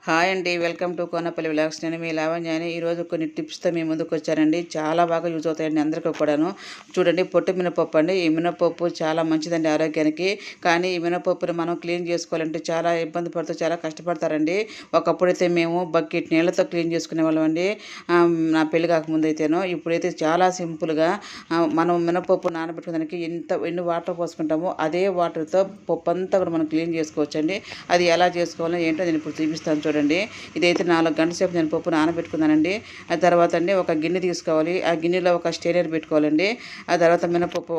Hi అండి, welcome to Konapalli vlogs. నేను మీ లావణ్యాని. ఈరోజు కొన్ని టిప్స్తో మీ ముందుకు వచ్చానండి. చాలా బాగా యూజ్ అవుతాయండి అందరికీ కూడాను. చూడండి, పొట్టు మినపప్పు అండి. ఈ మినపప్పు చాలా మంచిదండి ఆరోగ్యానికి. కానీ ఈ మినపప్పుని మనం క్లీన్ చేసుకోవాలంటే చాలా ఇబ్బంది పడుతూ చాలా కష్టపడతారండి. ఒకప్పుడైతే మేము బకెట్ నీళ్ళతో క్లీన్ చేసుకునే వాళ్ళం అండి, నా పెళ్లి కాకముందు అయితేనో. ఇప్పుడైతే చాలా సింపుల్గా మనం మినపప్పు నానబెట్టుకోవడానికి ఎన్ని వాటర్ పోసుకుంటామో అదే వాటర్తో పప్పు అంతా కూడా మనం క్లీన్ చేసుకోవచ్చండి. అది ఎలా చేసుకోవాలో ఏంటో నేను ఇప్పుడు చూపిస్తాను. చూడండి, ఇదైతే 4 గంటల సేపు నేను పప్పు నానబెట్టుకున్నానండి. ఆ తర్వాత అండి ఒక గిన్నె తీసుకోవాలి. ఆ గిన్నెలో ఒక స్టెయినర్ పెట్టుకోవాలండి. ఆ తర్వాత మినపప్పు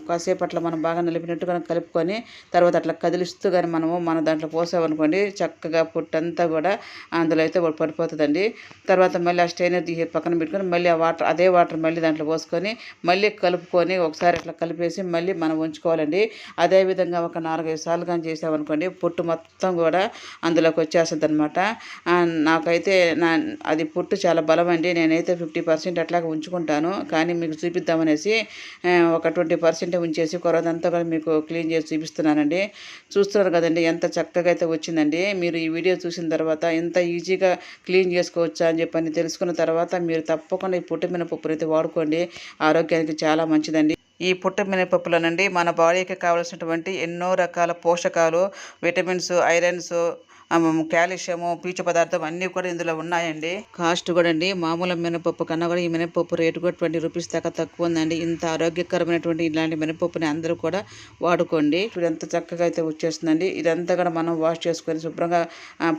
ఒకసేపు అట్లా మనం బాగా నలిపినట్టుగా కలుపుకొని తర్వాత అట్లా కదిలిస్తూ కానీ మన దాంట్లో పోసామనుకోండి, చక్కగా పొట్టంతా కూడా అందులో అయితే పడిపోతుందండి. తర్వాత మళ్ళీ ఆ స్టెయినర్ తీసి పక్కన పెట్టుకొని మళ్ళీ అదే వాటర్ మళ్ళీ దాంట్లో పోసుకొని మళ్ళీ కలుపుకొని ఒకసారి అట్లా కలిపేసి మళ్ళీ మనం ఉంచుకోవాలండి. అదేవిధంగా ఒక 4-5 సార్లు కానీ చేసామనుకోండి, పొట్టు మొత్తం కూడా అందులోకి వచ్చేస్తుంది అనమాట. నాకైతే అది పొట్టు చాలా బలం అండి. నేనైతే 50% అట్లాగా ఉంచుకుంటాను. కానీ మీకు చూపిద్దామనేసి ఒక 20% ఉంచేసి కొరదంతా కూడా మీకు క్లీన్ చేసి చూపిస్తున్నానండి. చూస్తున్నారు కదండి ఎంత చక్కగా అయితే వచ్చిందండి. మీరు ఈ వీడియో చూసిన తర్వాత ఎంత ఈజీగా క్లీన్ చేసుకోవచ్చా అని చెప్పని తెలుసుకున్న తర్వాత మీరు తప్పకుండా ఈ పొట్టు మినపప్పును అయితే వాడుకోండి. ఆరోగ్యానికి చాలా మంచిదండి. ఈ పుట్ట మినపప్పులోనండి మన బాడీకి కావాల్సినటువంటి ఎన్నో రకాల పోషకాలు, విటమిన్స్, ఐరన్స్, కాల్షియము, పీచు పదార్థం అన్నీ కూడా ఇందులో ఉన్నాయండి. కాస్ట్ కూడా అండి మామూలు మినపప్పు కన్నా కూడా ఈ మినపప్పు రేటు కూడా 20 రూపీస్ దాకా తక్కువ ఉందండి. ఇంత ఆరోగ్యకరమైనటువంటి ఇలాంటి మినపప్పుని అందరూ కూడా వాడుకోండి. ఇప్పుడు ఎంత చక్కగా అయితే వచ్చేస్తుందండి. ఇదంతా కూడా మనం వాష్ చేసుకొని శుభ్రంగా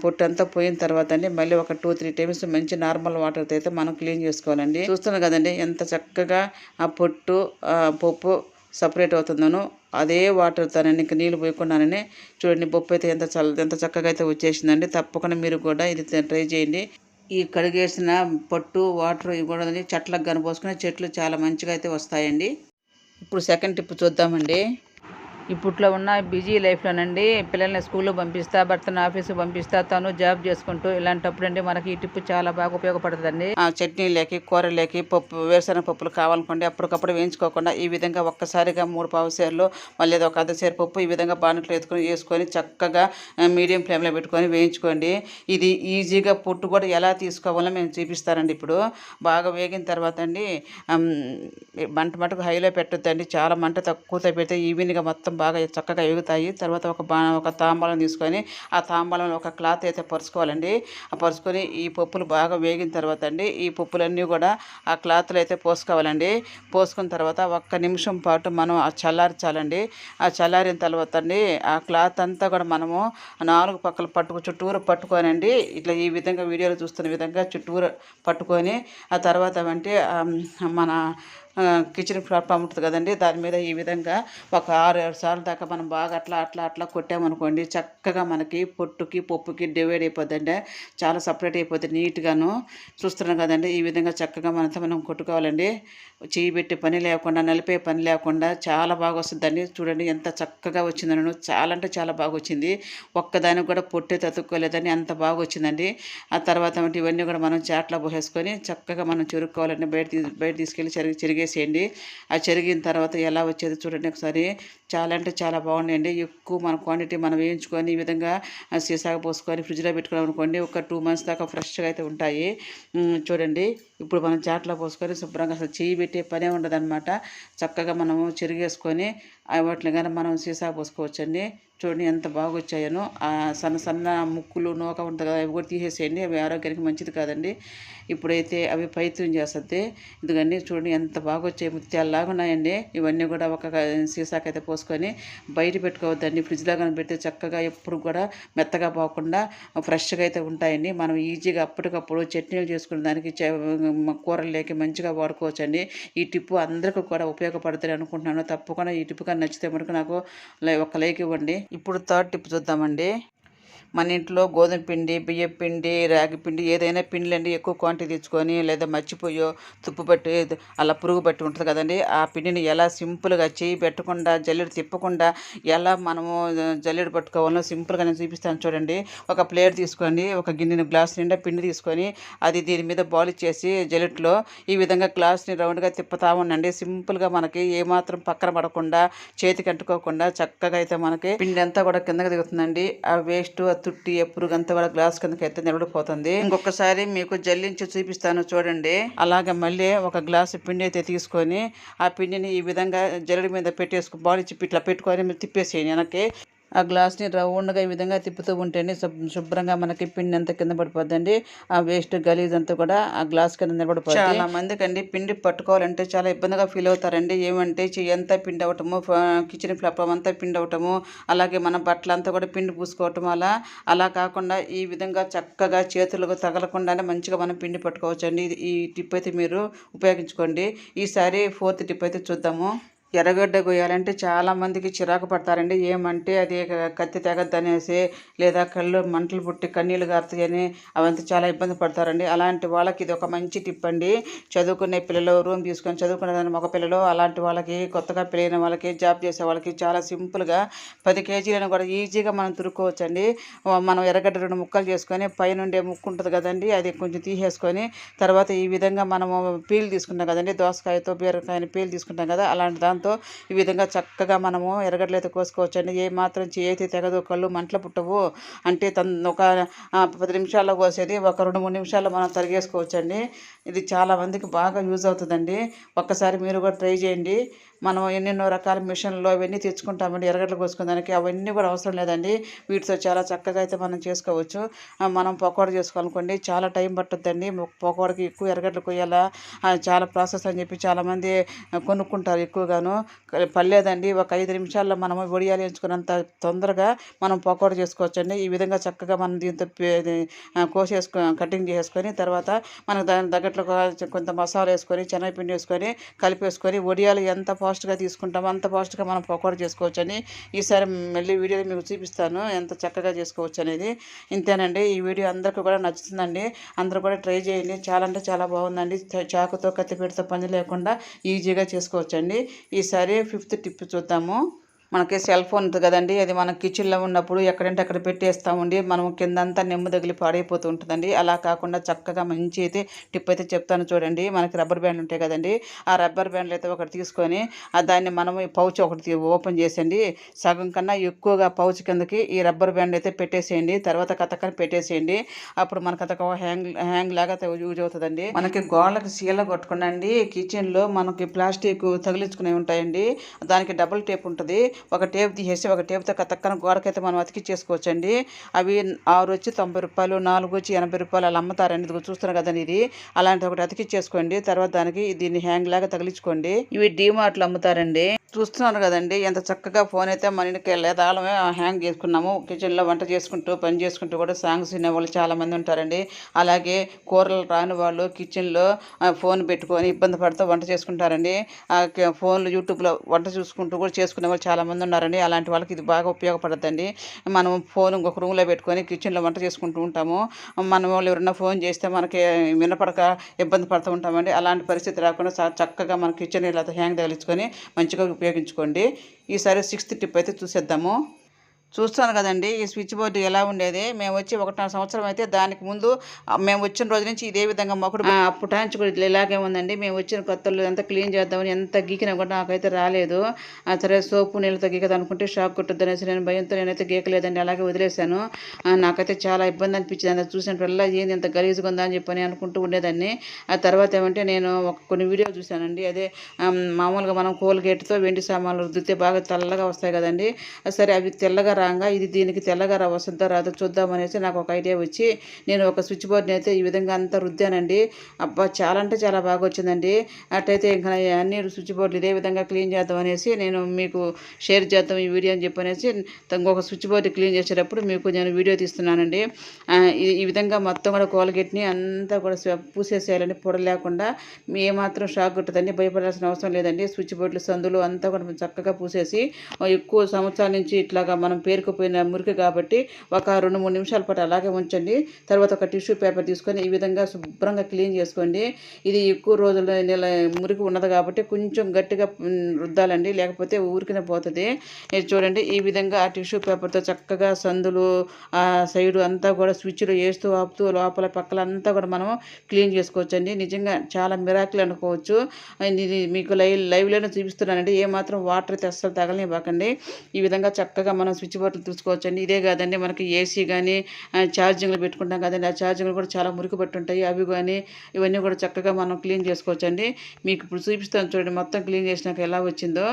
పొట్టు అంతా పోయిన తర్వాత అండి మళ్ళీ ఒక 2-3 టైమ్స్ మంచి నార్మల్ వాటర్తో అయితే మనం క్లీన్ చేసుకోవాలండి. చూస్తున్నాం కదండి ఎంత చక్కగా ఆ పొట్టు పప్పు సపరేట్ అవుతుందను. అదే వాటర్తో నేను ఇంకా నీళ్ళు పోయకుండానే చూడండి, పప్పు అయితే ఎంత చక్కగా అయితే వచ్చేసిందండి. తప్పకుండా మీరు కూడా ఇది ట్రై చేయండి. ఈ కడిగేసిన పొట్టు వాటర్ ఇవి కూడా చెట్లకు కనిపోసుకుని చెట్లు చాలా మంచిగా అయితే వస్తాయండి. ఇప్పుడు సెకండ్ టిప్ చూద్దామండి. ఇప్పట్లో ఉన్న బిజీ లైఫ్లోనండి పిల్లల్ని స్కూల్లో పంపిస్తా, భర్తను ఆఫీస్కి పంపిస్తా, తను జాబ్ చేసుకుంటూ ఇలాంటప్పుడు అండి మనకి ఈ టిప్ చాలా బాగా ఉపయోగపడుతుందండి. చట్నీలేకి, కూరలేకి వేరుశనగ పప్పులు కావాలనుకోండి అప్పటికప్పుడు వేయించుకోకుండా ఈ విధంగా ఒక్కసారిగా 3 పావు సేర్లు మళ్ళీ ఒక అర్ధ సేరు పప్పు ఈ విధంగా బాణట్లో వేసుకొని చక్కగా మీడియం ఫ్లేమ్లో పెట్టుకొని వేయించుకోండి. ఇది ఈజీగా పొట్టు కూడా ఎలా తీసుకోవాలో మేము చూపిస్తారండి. ఇప్పుడు బాగా వేగిన తర్వాత అండి మంట మటుకు హైలో పెట్టొద్దండి. చాలా మంట తక్కువతో పెడితే ఈవెన్గా మొత్తం బాగా చక్కగా ఎగుతాయి. తర్వాత ఒక తాంబూలం తీసుకొని ఆ తాంబూలంలో ఒక క్లాత్ అయితే పరుచుకోవాలండి. ఆ పరుచుకొని ఈ పప్పులు బాగా వేగిన తర్వాత అండి ఈ పప్పులన్నీ కూడా ఆ క్లాత్లో అయితే పోసుకోవాలండి. పోసుకున్న తర్వాత 1 నిమిషం పాటు మనం చల్లారించాలండి. ఆ చల్లారిన తర్వాత అండి ఆ క్లాత్ అంతా కూడా మనము 4 పక్కల చుట్టూరు పట్టుకోనండి. ఇట్లా ఈ విధంగా వీడియోలో చూస్తున్న విధంగా చుట్టూరు పట్టుకొని ఆ తర్వాత అంటే మన కిచెన్ ప్లాట్ఫామ్ ఉంటుంది కదండి, దాని మీద ఈ విధంగా ఒక 6-7 సార్లు దాకా మనం బాగా అట్లా కొట్టామనుకోండి, చక్కగా మనకి పొట్టుకి పప్పుకి డివైడ్ అయిపోద్దండి. చాలా సపరేట్ అయిపోతుంది నీట్గాను. చూస్తున్నాం కదండి ఈ విధంగా చక్కగా మనం కొట్టుకోవాలండి. చేయి పెట్టే పని లేకుండా, నలిపే పని లేకుండా చాలా బాగా వస్తుందండి. చూడండి ఎంత చక్కగా వచ్చిందని, చాలా అంటే చాలా బాగా వచ్చింది. ఒక్కదానికి కూడా పొట్టే తతుక్కోలేదని అంత బాగా వచ్చిందండి. ఆ తర్వాత ఇవన్నీ కూడా మనం చాట్లో పోసేసుకొని చక్కగా మనం చెరుక్కోవాలండి. బయట తీసుకెళ్ళి చెరిగేసేయండి. ఆ చెరిగిన తర్వాత ఎలా వచ్చేది చూడండి ఒకసారి. చాలా అంటే చాలా బాగున్నాయండి. ఎక్కువ మన క్వాంటిటీ మనం వేయించుకొని ఈ విధంగా సీసాగా పోసుకొని ఫ్రిడ్జ్లో పెట్టుకున్నాం అనుకోండి, ఒక 2 months దాకా ఫ్రెష్గా అయితే ఉంటాయి. చూడండి, ఇప్పుడు మనం చాట్లో పోసుకొని శుభ్రంగా అసలు చేయి పెట్టే పనే ఉండదన్నమాట. చక్కగా మనము చెరిగేసుకొని వాటిని కానీ మనం సీసా పోసుకోవచ్చండి. చూడండి ఎంత బాగా వచ్చాయనో. ఆ సన్న ముక్కులు నూక ఉంటుంది కదా, అవి కూడా తీసేసేయండి. అవి ఆరోగ్యానికి మంచిది కాదండి. ఇప్పుడైతే అవి ప్రయత్నం చేస్తుంది. ఎందుకండి చూడండి ఎంత బాగా వచ్చాయి, ముత్యాలలాగా ఉన్నాయండి. ఇవన్నీ కూడా ఒక సీసాకైతే పోసుకొని బయట పెట్టుకోవద్దండి. ఫ్రిడ్జ్లో కానీ పెడితే చక్కగా ఎప్పుడు కూడా మెత్తగా పోకుండా ఫ్రెష్గా అయితే ఉంటాయండి. మనం ఈజీగా అప్పటికప్పుడు చట్నీలు చేసుకునే దానికి కూరల్లోకి మంచిగా వాడుకోవచ్చండి. ఈ టిప్పు అందరికీ కూడా ఉపయోగపడుతుంది అనుకుంటున్నాను. తప్పకుండా ఈ టిప్పు కానీ నచ్చితే మటుకు నాకు ఒక లైక్ ఇవ్వండి. ఇప్పుడు థర్డ్ టిప్ చూద్దామండి. మన ఇంట్లో గోధుమ పిండి, బియ్యం పిండి, రాగి పిండి ఏదైనా పిండిలండి ఎక్కువ క్వాంటిటీ తెచ్చుకొని లేదా మర్చిపోయో తుప్పు పట్టి అలా పురుగు పట్టి ఉంటుంది కదండి, ఆ పిండిని ఎలా సింపుల్గా చేయి పెట్టకుండా జల్లెడ తిప్పకుండా ఎలా మనము జల్లెడ పట్టుకోవాలో సింపుల్గా నేను చూపిస్తాను చూడండి. ఒక ప్లేట్ తీసుకోండి, ఒక గ్లాస్ నిండా పిండి తీసుకొని అది దీని మీద బాల్ ఇచ్చేసి జల్లెట్లో ఈ విధంగా గ్లాస్ని రౌండ్గా తిప్పుతా ఉండండి. సింపుల్గా మనకి ఏమాత్రం పక్కన పడకుండా చేతికి అంటుకోకుండా చక్కగా అయితే మనకి పిండి అంతా కూడా కిందకి దిగుతుందండి. ఆ వేస్ట్ తుట్టి పురుగు అంతా కూడా గ్లాస్ కిందకి అయితే నిలబడిపోతుంది. ఇంకొకసారి మీకు జల్లించి చూపిస్తాను చూడండి. అలాగే మళ్ళీ ఒక గ్లాసు పిండి అయితే తీసుకొని ఆ పిండిని ఈ విధంగా జల్లెడ మీద పెట్టేసుకు బాలిచ్చి ఇట్లా పెట్టుకొని తిప్పేసేయండి వెనక్కి. ఆ గ్లాస్ని రౌండ్గా ఈ విధంగా తిప్పుతూ ఉంటేనే శుభ్రంగా మనకి పిండి అంతా కింద పడిపోద్దండి. ఆ వేస్ట్ గలీజ్ అంతా కూడా ఆ గ్లాస్ కింద నిలబడిపోతుంది. చాలా మందికి అండి పిండి పట్టుకోవాలంటే చాలా ఇబ్బందిగా ఫీల్ అవుతారండి. ఏమంటే చెయ్యి అంతా పిండి అవటము, కిచెన్ ప్లాట్ఫామ్ అంతా పిండి అవటము, అలాగే మన బట్టలంతా కూడా పిండి పూసుకోవటం అలా కాకుండా ఈ విధంగా చక్కగా చేతులకు తగలకుండానే మంచిగా మనం పిండి పట్టుకోవచ్చండి. ఈ టిప్ అయితే మీరు ఉపయోగించుకోండి. ఈసారి 4th టిప్ అయితే చూద్దాము. ఎర్రగడ్డ కొయ్యాలంటే చాలామందికి చిరాకు పడతారండి. ఏమంటే అది కత్తి తెగద్దనేసి లేదా కళ్ళు మంటలు పుట్టి కన్నీళ్ళు గారుతాయని అవంతా చాలా ఇబ్బంది పడతారండి. అలాంటి వాళ్ళకి ఇది ఒక మంచి టిప్ అండి. చదువుకునే పిల్లలు, రూమ్ తీసుకొని చదువుకునే మగ పిల్లలు, అలాంటి వాళ్ళకి, కొత్తగా పెళ్ళైన వాళ్ళకి, జాబ్ చేసే వాళ్ళకి చాలా సింపుల్గా 10 కేజీలను కూడా ఈజీగా మనం తురుక్కోవచ్చండి. మనం ఎర్రగడ్డ 2 ముక్కలు చేసుకొని పైనుండే ముక్కు ఉంటుంది కదండి, అది కొంచెం తీసేసుకొని తర్వాత ఈ విధంగా మనము పీల్ తీసుకుంటాం కదండి, దోసకాయతో బీరకాయని పీల్ తీసుకుంటాం కదా, అలాంటి దాంతో ఈ విధంగా చక్కగా మనము ఎర్రగడ్డలు అయితే కోసుకోవచ్చండి. ఏ మాత్రం చేతి తెగదు, కళ్ళు మంటలు పుట్టవు. అంటే ఒక 10 నిమిషాల్లో కోసేది ఒక 2-3 నిమిషాల్లో మనం తరిగేసుకోవచ్చండి. ఇది చాలా మందికి బాగా యూజ్ అవుతుందండి. ఒక్కసారి మీరు కూడా ట్రై చేయండి. మనం ఎన్నెన్నో రకాల మిషన్లు అవన్నీ తెచ్చుకుంటామండి ఎర్రగడ్డలు కోసుకోవడానికి. అవన్నీ కూడా అవసరం లేదండి. వీటితో చాలా చక్కగా అయితే మనం చేసుకోవచ్చు. మనం పకోడీ చేసుకోవాలనుకోండి చాలా టైం పట్టుద్దండి. పకోడీకి ఎక్కువ ఎర్రగడ్డలు కొయ్యాలా, చాలా ప్రాసెస్ అని చెప్పి చాలామంది కొనుక్కుంటారు ఎక్కువగాను. పర్లేదండి, ఒక 5 నిమిషాల్లో మనము వడియాలు ఎంచుకున్నంత తొందరగా మనం పకోడీ చేసుకోవచ్చండి. ఈ విధంగా చక్కగా మనం దీంతో కటింగ్ చేసుకొని తర్వాత మనకు దాని తగ్గట్లు కొంత మసాలా వేసుకొని శనగపిండి వేసుకొని కలిపేసుకొని వడియాలు ఎంత ఫాస్ట్గా తీసుకుంటామో అంత ఫాస్ట్గా మనం పకోడీ చేసుకోవచ్చని ఈసారి మళ్ళీ వీడియోలో మీకు చూపిస్తాను ఎంత చక్కగా చేసుకోవచ్చు అనేది. ఇంతేనండి, ఈ వీడియో అందరికీ కూడా నచ్చుతుందండి. అందరూ కూడా ట్రై చేయండి. చాలా అంటే చాలా బాగుందండి. చాకుతో కత్తిపీటతో పని లేకుండా ఈజీగా చేసుకోవచ్చండి. ఈసారి 5th టిప్ చూద్దాము. మనకి సెల్ ఫోన్ ఉంటుంది కదండి, అది మన కిచెన్లో ఉన్నప్పుడు ఎక్కడంటే అక్కడ పెట్టేస్తామండి. మనం కిందంతా నెమ్ము తగిలి పాడైపోతూ ఉంటుందండి. అలా కాకుండా చక్కగా మంచి అయితే టిప్ అయితే చెప్తాను చూడండి. మనకి రబ్బర్ బ్యాండ్లు ఉంటాయి కదండి, ఆ రబ్బర్ బ్యాండ్లు అయితే ఒకటి తీసుకొని దాన్ని మనం పౌచ్ ఒకటి ఓపెన్ చేసేయండి. సగం కన్నా ఎక్కువగా పౌచ్ కిందకి ఈ రబ్బర్ బ్యాండ్ అయితే పెట్టేసేయండి. తర్వాత కథకని పెట్టేసేయండి. అప్పుడు మనకు అదొక హ్యాంగ్ లాగా యూజ్ అవుతుందండి. మనకి గోళ్ళకి సీల కొట్టుకునండి కిచెన్లో మనకి ప్లాస్టిక్ తగిలించుకునేవి ఉంటాయండి. దానికి డబుల్ టేప్ ఉంటుంది. ఒక టేప్ తీసేసి ఒక టేప్తో కథక్కన గోడకైతే మనం అతికిచ్చేసుకోవచ్చండి. అవి 6 వచ్చి 90 రూపాయలు, 4 వచ్చి 80 రూపాయలు అలా అమ్ముతారండి. ఇది చూస్తున్నారు కదండి, ఇది అలాంటి ఒకటి అతికిచ్చేసుకోండి. తర్వాత దానికి దీన్ని హ్యాంగ్ లాగా తగిలించుకోండి. ఇవి డీమార్ట్లో అమ్ముతారండి. చూస్తున్నారు కదండి ఎంత చక్కగా ఫోన్ అయితే మన ఇంటికి లేదాలమే హ్యాంగ్ చేసుకున్నాము. కిచెన్లో వంట చేసుకుంటూ పని చేసుకుంటూ కూడా సాంగ్స్ వినేవాళ్ళు చాలామంది ఉంటారండి. అలాగే కూరలు రాని వాళ్ళు కిచెన్లో ఫోన్ పెట్టుకొని ఇబ్బంది పడుతూ వంట చేసుకుంటారండి. ఫోన్లు యూట్యూబ్లో వంట చూసుకుంటూ కూడా చేసుకునే వాళ్ళు చాలామంది ఉన్నారండి. అలాంటి వాళ్ళకి ఇది బాగా ఉపయోగపడుతుందండి. మనం ఫోన్ ఇంకొక రూమ్లో పెట్టుకొని కిచెన్లో వంట చేసుకుంటూ ఉంటాము. మన వాళ్ళు ఎవరైనా ఫోన్ చేస్తే మనకి వినపడక ఇబ్బంది పడుతూ ఉంటామండి. అలాంటి పరిస్థితి రాకుండా చక్కగా మన కిచెన్ ఇలా హ్యాంగ్ తగిలించుకొని మంచిగా ఉపయోగించుకోండి. ఈసారి 6th టిప్ అయితే చూసేద్దాము. చూస్తాను కదండి ఈ స్విచ్ బోర్డు ఎలా ఉండేది. మేము వచ్చి 1.5 సంవత్సరం అయితే దానికి ముందు మేము వచ్చిన రోజు నుంచి ఇదే విధంగా మొక్కడు అప్పుడు కూడా ఇలాగే ఉందండి. మేము వచ్చిన కొత్తలు ఎంత క్లీన్ చేద్దామని ఎంత గీకినా కూడా నాకైతే రాలేదు. సరే సోపు నీళ్ళతో గీకదు అనుకుంటే షాక్ కొట్టుద్ది అనేసి నేను భయంతో నేనైతే గీకలేదండి, అలాగే వదిలేశాను. నాకైతే చాలా ఇబ్బంది అనిపించింది. అది చూసినప్పుడల్లా ఏంది ఎంత గలీజుగా ఉందా అని చెప్పని అనుకుంటూ ఉండేదాన్ని. ఆ తర్వాత ఏమంటే నేను కొన్ని వీడియోలు చూశానండి. అదే మామూలుగా మనం కోల్గేట్తో వెండి సామాన్లు రుద్దితే బాగా తెల్లగా వస్తాయి కదండి. సరే అవి తెల్లగా రాగా ఇది దీనికి తెల్లగా వస్తుందా రాదో చూద్దామనేసి నాకు ఒక ఐడియా వచ్చి నేను ఒక స్విచ్ బోర్డ్ని అయితే ఈ విధంగా అంతా రుద్దానండి. అబ్బా చాలా అంటే చాలా బాగా వచ్చిందండి. అట్టయితే ఇంకా అన్ని స్విచ్ బోర్డులు ఇదే విధంగా క్లీన్ చేద్దాం అనేసి నేను మీకు షేర్ చేద్దాం ఈ వీడియో అని చెప్పనేసి ఇంకొక స్విచ్ బోర్డు క్లీన్ చేసేటప్పుడు మీకు నేను వీడియో తీస్తున్నానండి. ఈ విధంగా మొత్తం కూడా కోల్గేట్ని అంతా కూడా పూసేసేయాలండి, పొడ లేకుండా. ఏమాత్రం షాక్ కొట్టదండి, భయపడాల్సిన అవసరం లేదండి. స్విచ్ బోర్డులు సందులు అంతా కూడా చక్కగా పూసేసి ఎక్కువ సంవత్సరాల నుంచి ఇట్లాగా మనం పేరుకుపోయిన మురికి కాబట్టి ఒక 2-3 నిమిషాల పాటు అలాగే ఉంచండి. తర్వాత ఒక టిష్యూ పేపర్ తీసుకొని ఈ విధంగా శుభ్రంగా క్లీన్ చేసుకోండి. ఇది ఎక్కువ రోజులు మురికి ఉన్నది కాబట్టి కొంచెం గట్టిగా రుద్దాలండి, లేకపోతే ఊరికినే పోతుంది. చూడండి ఈ విధంగా ఆ టిష్యూ పేపర్తో చక్కగా సందులు ఆ సైడు అంతా కూడా స్విచ్లు వేస్తూ ఆపుతూ లోపల పక్కల అంతా కూడా మనం క్లీన్ చేసుకోవచ్చండి. నిజంగా చాలా మిరాకిల్ అనుకోవచ్చు. ఇది మీకు లైవ్లోనే చూపిస్తున్నానండి. ఏమాత్రం వాటర్ అయితే అస్సలు తగలనివ్వకండి. ఈ విధంగా చక్కగా మనం స్విచ్ స్విచ్ బోర్డులు చూసుకోవచ్చండి. ఇదే కాదండి మనకి ఏసీ కానీ ఛార్జింగ్లు పెట్టుకుంటాం కదండి, ఆ ఛార్జింగ్లు కూడా చాలా మురికి పట్టుంటాయి. అవి కానీ ఇవన్నీ కూడా చక్కగా మనం క్లీన్ చేసుకోవచ్చండి. మీకు ఇప్పుడు చూపిస్తాను చూడండి, మొత్తం క్లీన్ చేసినాక ఎలా వచ్చిందో.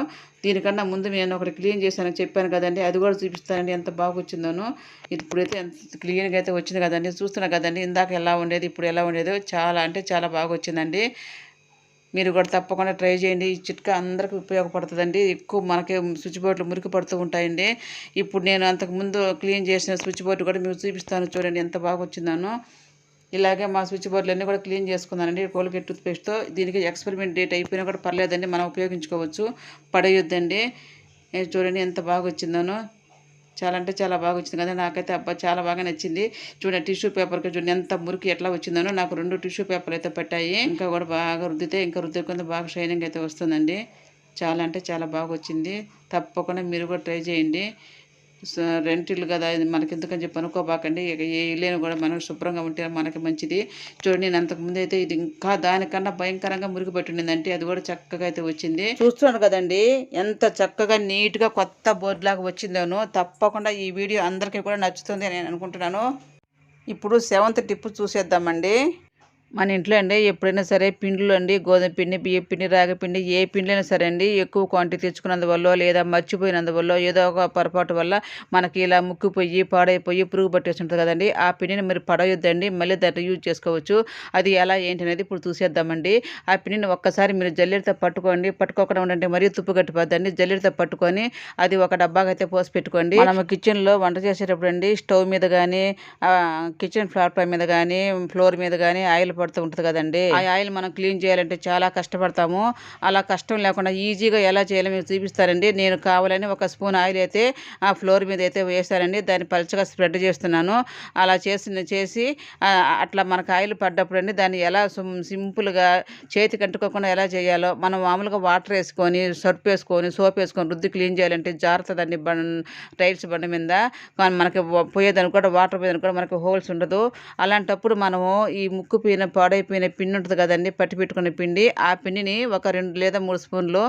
దీనికన్నా ముందు నేను ఒకటి క్లీన్ చేశానని చెప్పాను కదండి, అది కూడా చూపిస్తానండి ఎంత బాగా వచ్చిందోనో. ఇప్పుడైతే ఎంత క్లీన్గా అయితే వచ్చింది కదండి, చూస్తున్నా కదండి ఇందాక ఎలా ఉండేది ఇప్పుడు ఎలా ఉండేదో. చాలా అంటే చాలా బాగా వచ్చిందండి. మీరు కూడా తప్పకుండా ట్రై చేయండి. ఈ చిట్కా అందరికీ ఉపయోగపడుతుందండి. ఎక్కువ మనకి స్విచ్ బోర్డులు మురికి పడుతూ ఉంటాయండి. ఇప్పుడు నేను అంతకుముందు క్లీన్ చేసిన స్విచ్ బోర్డు కూడా మీకు చూపిస్తాను చూడండి ఎంత బాగా వచ్చిందానో. ఇలాగే మా స్విచ్ బోర్డులన్నీ కూడా క్లీన్ చేసుకున్నానండి కోల్గేట్ టూత్పేస్ట్తో. దీనికి ఎక్స్పెరిమెంట్ డేట్ అయిపోయినా కూడా పర్లేదండి, మనం ఉపయోగించుకోవచ్చు, పడేయొద్దండి. చూడండి ఎంత బాగా వచ్చిందోనో. చాలా అంటే చాలా బాగా వచ్చింది కదా, నాకైతే అబ్బా చాలా బాగా నచ్చింది. చూడండి టిష్యూ పేపర్కి చూడండి ఎంత మురికి ఎట్లా వచ్చిందనో. నాకు 2 టిష్యూ పేపర్లు అయితే పట్టాయి. ఇంకా కూడా బాగా రుద్దితే ఇంకా రుద్దుకుంటే బాగా షైనింగ్ అయితే వస్తుందండి. చాలా అంటే చాలా బాగా వచ్చింది. తప్పకుండా మీరు కూడా ట్రై చేయండి. రెంట్ ఇల్లు కదా ఇది మనకి ఎందుకని చెప్పి అనుకోబాకండి. ఇక ఏ ఇల్లు కూడా మనం శుభ్రంగా ఉంటే మనకి మంచిది. చూడండి నేను అంతకుముందు అయితే ఇది ఇంకా దానికన్నా భయంకరంగా మురికి పట్టిండిందంటే అది కూడా చక్కగా అయితే వచ్చింది. చూస్తున్నాను కదండి ఎంత చక్కగా నీట్గా కొత్త బోర్డు లాగా వచ్చిందోనో. తప్పకుండా ఈ వీడియో అందరికీ కూడా నచ్చుతుంది అని నేను అనుకుంటున్నాను. ఇప్పుడు 7th టిప్ చూసేద్దామండి. మన ఇంట్లో అండి ఎప్పుడైనా సరే పిండిలు అండి, గోధుమ పిండి, బియ్యం పిండి, రాగి పిండి, ఏ పిండిలైనా సరే అండి ఎక్కువ క్వాంటిటీ తెచ్చుకున్నందువల్ల లేదా మర్చిపోయినందువల్ల ఏదో ఒక పొరపాటు వల్ల మనకి ఇలా ముక్కిపోయి పాడైపోయి పురుగు పట్టేసి ఉంటుంది కదండి. ఆ పిండిని మీరు పడేయొద్దండి, మళ్ళీ దాన్ని యూజ్ చేసుకోవచ్చు. అది ఎలా ఏంటి అనేది ఇప్పుడు చూసేద్దామండి. ఆ పిండిని ఒక్కసారి మీరు జల్లెడతో పట్టుకోండి, పట్టుకోకుండా ఉండండి మరీ తుప్పు కట్టిపోద్దండి. జల్లెడతో పట్టుకొని అది ఒక డబ్బాకి అయితే పోసి పెట్టుకోండి. మనం కిచెన్లో వంట చేసేటప్పుడు అండి స్టవ్ మీద కానీ కిచెన్ ప్లాట్ఫామ్ మీద కానీ ఫ్లోర్ మీద కానీ ఆయిల్ పడుతూ ఉంటుంది కదండి. ఆ ఆయిల్ మనం క్లీన్ చేయాలంటే చాలా కష్టపడతాము. అలా కష్టం లేకుండా ఈజీగా ఎలా చేయాలో మీకు చూపిస్తారండి. నేను కావాలని ఒక స్పూన్ ఆయిల్ అయితే ఆ ఫ్లోర్ మీద అయితే వేసానండి. దాన్ని పలుచగా స్ప్రెడ్ చేస్తున్నాను. అలా చేసి అట్లా మనకు ఆయిల్ పడ్డప్పుడు అండి దాన్ని ఎలా సింపుల్గా చేతికి అంటుకోకుండా ఎలా చేయాలో మనం మామూలుగా వాటర్ వేసుకొని సర్ఫ్ వేసుకొని సోప్ వేసుకొని రుద్ది క్లీన్ చేయాలంటే జాగ్రత్తదండి. టైల్స్ బండ మీద కానీ మనకి పోయేదానికి కూడా వాటర్ పోయేదానికి కూడా మనకి హోల్స్ ఉండదు. అలాంటప్పుడు మనము ఈ ముక్కుపోయిన పాడైపోయిన పిండి ఉంటుంది కదండి, పట్టి పెట్టుకునే పిండి, ఆ పిండిని ఒక 2 లేదా 3 స్పూన్లు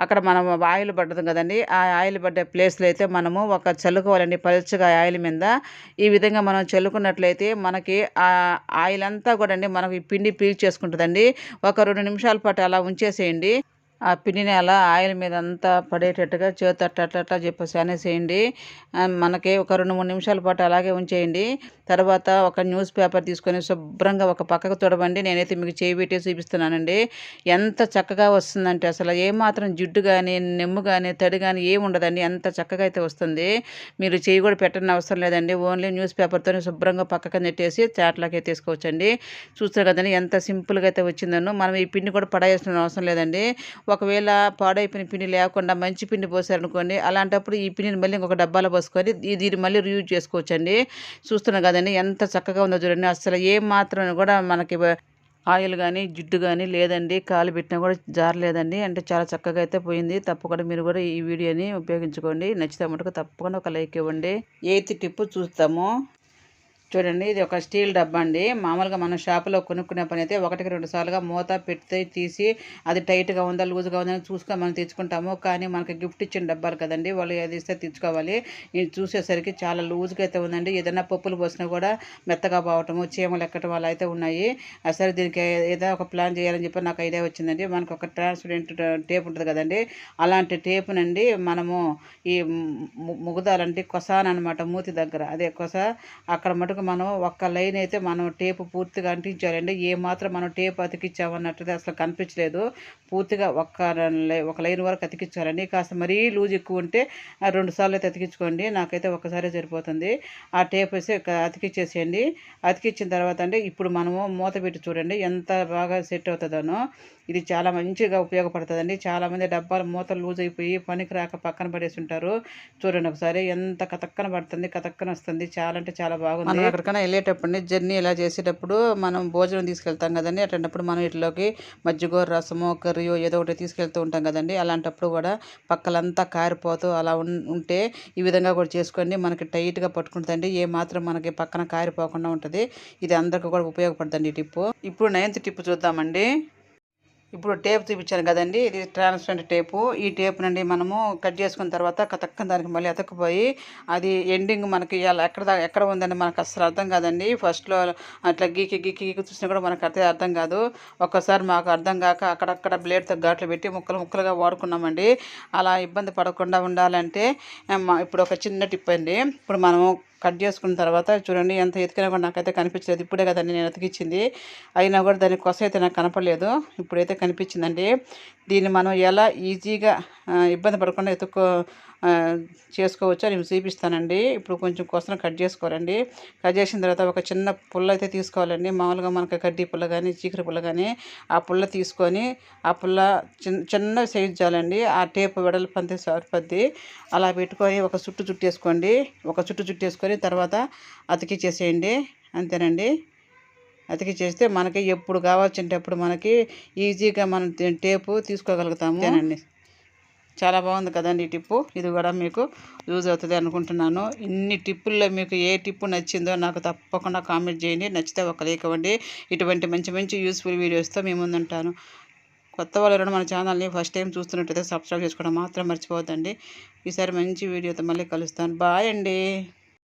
అక్కడ మనం ఆయిల్ పడుతుంది కదండి, ఆ ఆయిల్ పడ్డ ప్లేస్లో అయితే మనము ఒక చల్లుకోవాలండి పలుచగా ఆయిల్ మీద. ఈ విధంగా మనం చల్లుకున్నట్లయితే మనకి ఆ ఆయిల్ అంతా కూడా అండి మనకి పిండి పీల్చేసుకుంటుందండి. ఒక 2 నిమిషాల పాటు అలా ఉంచేసేయండి. ఆ పిండిని అలా ఆయిల్ మీద అంతా పడేటట్టుగా చేతి అట్లా చెప్పేసి అనేసేయండి. మనకి ఒక 2-3 నిమిషాల పాటు అలాగే ఉంచేయండి. తర్వాత ఒక న్యూస్ పేపర్ తీసుకొని శుభ్రంగా ఒక పక్కకు తొడవండి. నేనైతే మీకు చేయి పెట్టి చూపిస్తున్నానండి. ఎంత చక్కగా వస్తుందంటే అసలు ఏమాత్రం జిడ్డు కానీ నెమ్ము కానీ తడి కానీ ఏమి ఉండదండి. అంత చక్కగా అయితే వస్తుంది. మీరు చేయి కూడా పెట్టని అవసరం లేదండి. ఓన్లీ న్యూస్ పేపర్తో శుభ్రంగా పక్కకు నెట్టేసి చాట్లోకి తీసుకోవచ్చండి. చూస్తారు కదండి ఎంత సింపుల్గా అయితే వచ్చిందనో. మనం ఈ పిండి కూడా పడేయాల్సిన అవసరం లేదండి. ఒకవేళ పాడైపోయిన పిండి లేకుండా మంచి పిండి పోసారనుకోండి, అలాంటప్పుడు ఈ పిండిని మళ్ళీ ఇంకొక డబ్బాలో పోసుకొని దీన్ని మళ్ళీ రీయూజ్ చేసుకోవచ్చండి. చూస్తున్నాం కదండి ఎంత చక్కగా ఉందో చూడండి. అసలు ఏం మాత్రం కూడా మనకి ఆయిల్ కానీ జిడ్డు కానీ లేదండి. కాలు పెట్టినా కూడా జారలేదండి. అంటే చాలా చక్కగా అయితే పోయింది. తప్పకుండా మీరు కూడా ఈ వీడియోని ఉపయోగించుకోండి. నచ్చితే మటుకు తప్పకుండా ఒక లైక్ ఇవ్వండి. 8th టిప్ చూస్తాము చూడండి. ఇది ఒక స్టీల్ డబ్బా అండి. మామూలుగా మనం షాపులో కొనుక్కునే పని అయితే 1-2 సార్లుగా మూత పెట్టి తీసి అది టైట్గా ఉందా లూజ్గా ఉందా అని చూసుకొని మనం తెచ్చుకుంటాము. కానీ మనకి గిఫ్ట్ ఇచ్చిన డబ్బాలు కదండి, వాళ్ళు ఏది ఇస్తే తెచ్చుకోవాలి. ఇది చూసేసరికి చాలా లూజ్గా అయితే ఉందండి. ఏదైనా పప్పులు పోసినా కూడా మెత్తగా పోవటము చీమలు ఎక్కటం అలా అయితే ఉన్నాయి. సరే దీనికి ఏదో ఒక ప్లాన్ చేయాలని చెప్పి నాకు ఐడియా వచ్చిందండి. మనకు ఒక ట్రాన్స్పరెంట్ టేప్ ఉంటుంది కదండి, అలాంటి టేపునండి మనము ఈ ముగుదాలంటే కొసాన్ అనమాట, మూతి దగ్గర అదే కొస అక్కడ మటుకు మనం ఒక్క లైన్ అయితే మనం టేపు పూర్తిగా అంటించాలండి. ఏమాత్రం మనం టేప్ అతికించామన్నట్టుగా అసలు కనిపించలేదు. పూర్తిగా ఒక లైన్ వరకు అతికించాలండి. కాస్త మరీ లూజ్ ఎక్కువ ఉంటే 2 సార్లు అయితే అతికించుకోండి. నాకైతే ఒక్కసారి సరిపోతుంది. ఆ టేప్ వేసి అతికించేసేయండి. అతికించిన తర్వాత అండి ఇప్పుడు మనము మూత పెట్టి చూడండి ఎంత బాగా సెట్ అవుతుందనో. ఇది చాలా మంచిగా ఉపయోగపడుతుందండి. చాలామంది డబ్బాలు మూతలు లూజ్ అయిపోయి పనికి రాక పక్కన పడేసి ఉంటారు. చూడండి ఒకసారి ఎంత కతక్కన పడుతుంది, కతక్కన వస్తుంది. చాలా అంటే చాలా బాగుంది. ఎక్కడికైనా వెళ్ళేటప్పుడు జర్నీ ఇలా చేసేటప్పుడు మనం భోజనం తీసుకెళ్తాం కదండి, అట్లాంటప్పుడు మనం ఇట్లోకి మజ్జిగో రసమో కర్రీయో ఏదో ఒకటి తీసుకెళ్తూ ఉంటాం కదండి. అలాంటప్పుడు కూడా పక్కలంతా కారిపోతూ అలా ఉంటే ఈ విధంగా కూడా చేసుకోండి. మనకి టైట్గా పట్టుకుంటుందండి. ఏ మాత్రం మనకి పక్కన కారిపోకుండా ఉంటుంది. ఇది అందరికీ కూడా ఉపయోగపడుతుంది ఈ టిప్పు. ఇప్పుడు 9th టిప్ చూద్దామండి. ఇప్పుడు టేప్ చూపించాను కదండి, ఇది ట్రాన్స్పరెంట్ టేపు. ఈ టేప్ నుండి మనము కట్ చేసుకున్న తర్వాత కతక్కన దానికి మళ్ళీ అతకపోయి అది ఎండింగ్ మనకి ఇలా ఎక్కడ ఉందని మనకు అసలు అర్థం కాదండి. ఫస్ట్లో అట్లా గీకి గీకి గీకి చూసినా కూడా మనకు అర్థం కాదు. ఒక్కసారి మాకు అర్థం కాక అక్కడక్కడ బ్లేడ్తో ఘాట్లు పెట్టి ముక్కలు ముక్కలుగా వాడుకున్నామండి. అలా ఇబ్బంది పడకుండా ఉండాలంటే ఇప్పుడు ఒక చిన్న టిప్ అండి. ఇప్పుడు మనము కట్ చేసుకున్న తర్వాత చూడండి, ఎంత ఎతికినా కూడా నాకైతే కనిపించలేదు. ఇప్పుడే కదండి నేను అతికిచ్చింది, అయినా కూడా దాని కొస అయితే నాకు కనపడలేదు. ఇప్పుడైతే కనిపించిందండి. దీన్ని మనం ఎలా ఈజీగా ఇబ్బంది పడకుండా చేసుకోవచ్చో నేను చూపిస్తానండి. ఇప్పుడు కొంచెం కొసను కట్ చేసుకోవాలండి. కట్ చేసిన తర్వాత ఒక చిన్న పుల్ల అయితే తీసుకోవాలండి. మామూలుగా మనకి కడ్డీ పుల్ల కానీ చీకటి పుల్ల కానీ ఆ పుల్ల తీసుకొని ఆ పుల్ల చిన్న సైజు చాలండి. ఆ టేప్ వెడల్పు అంతే సరిపోద్ది. అలా పెట్టుకొని ఒక చుట్టు చుట్టేసుకోండి. ఒక చుట్టు చుట్టేసుకొని తర్వాత అతికిచ్చేసేయండి. అంతేనండి. అతికిచ్చేస్తే మనకి ఎప్పుడు కావాల్సింటే అప్పుడు మనకి ఈజీగా మనం టేపు తీసుకోగలుగుతాము. అంతేనండి. చాలా బాగుంది కదండి ఈ టిప్పు. ఇది కూడా మీకు యూజ్ అవుతుంది అనుకుంటున్నాను. ఇన్ని టిప్పుల్లో మీకు ఏ టిప్పు నచ్చిందో నాకు తప్పకుండా కామెంట్ చేయండి. నచ్చితే ఒక లైక్ ఇవ్వండి. ఇటువంటి మంచి మంచి యూస్ఫుల్ వీడియోస్తో మీ ముందుంటాను. కొత్త వాళ్ళు ఎవరైనా మన ఛానల్ని ఫస్ట్ టైం చూస్తున్నట్టయితే సబ్స్క్రైబ్ చేసుకోవడం మాత్రం మర్చిపోవద్దండి. ఈసారి మంచి వీడియోతో మళ్ళీ కలుస్తాను. బాయ్ అండి.